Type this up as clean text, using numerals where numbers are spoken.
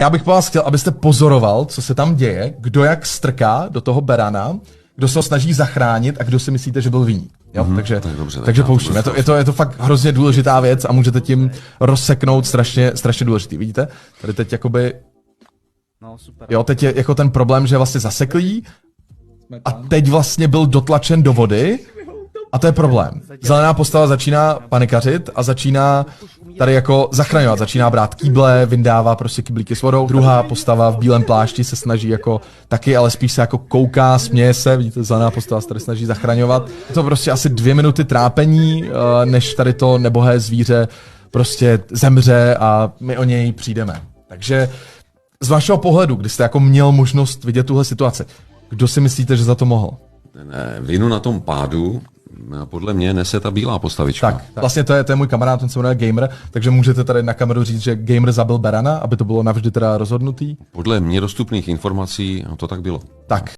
Já bych po vás chtěl, abyste pozoroval, co se tam děje, kdo jak strká do toho berana, kdo se ho snaží zachránit a kdo si myslíte, že byl viník. Jo? Takže pouštím. Je to fakt hrozně důležitá věc a můžete tím rozseknout strašně důležitý. Vidíte? Tady teď jakoby... No, super. Jo, teď je jako ten problém, že je vlastně zaseklý a teď vlastně byl dotlačen do vody a to je problém. Zelená postava začíná panikařit a začíná tady jako zachraňovat, začíná brát kýble, vyndává prostě kyblíky s vodou. Druhá postava v bílém plášti se snaží jako taky, ale spíš se jako kouká, směje se, vidíte, zelená postava se tady snaží zachraňovat. Je to prostě asi 2 minuty trápení, než tady to nebohé zvíře prostě zemře a my o něj přijdeme. Takže z vašeho pohledu, kdy jste jako měl možnost vidět tuhle situaci, kdo si myslíte, že za to mohl? Vinu na tom pádu podle mě nese ta bílá postavička. Tak. Vlastně to je můj kamarád, ten se jmenuje Gamer, takže můžete tady na kameru říct, že Gamer zabil berana, aby to bylo navždy teda rozhodnutý? Podle mě dostupných informací to tak bylo. Tak.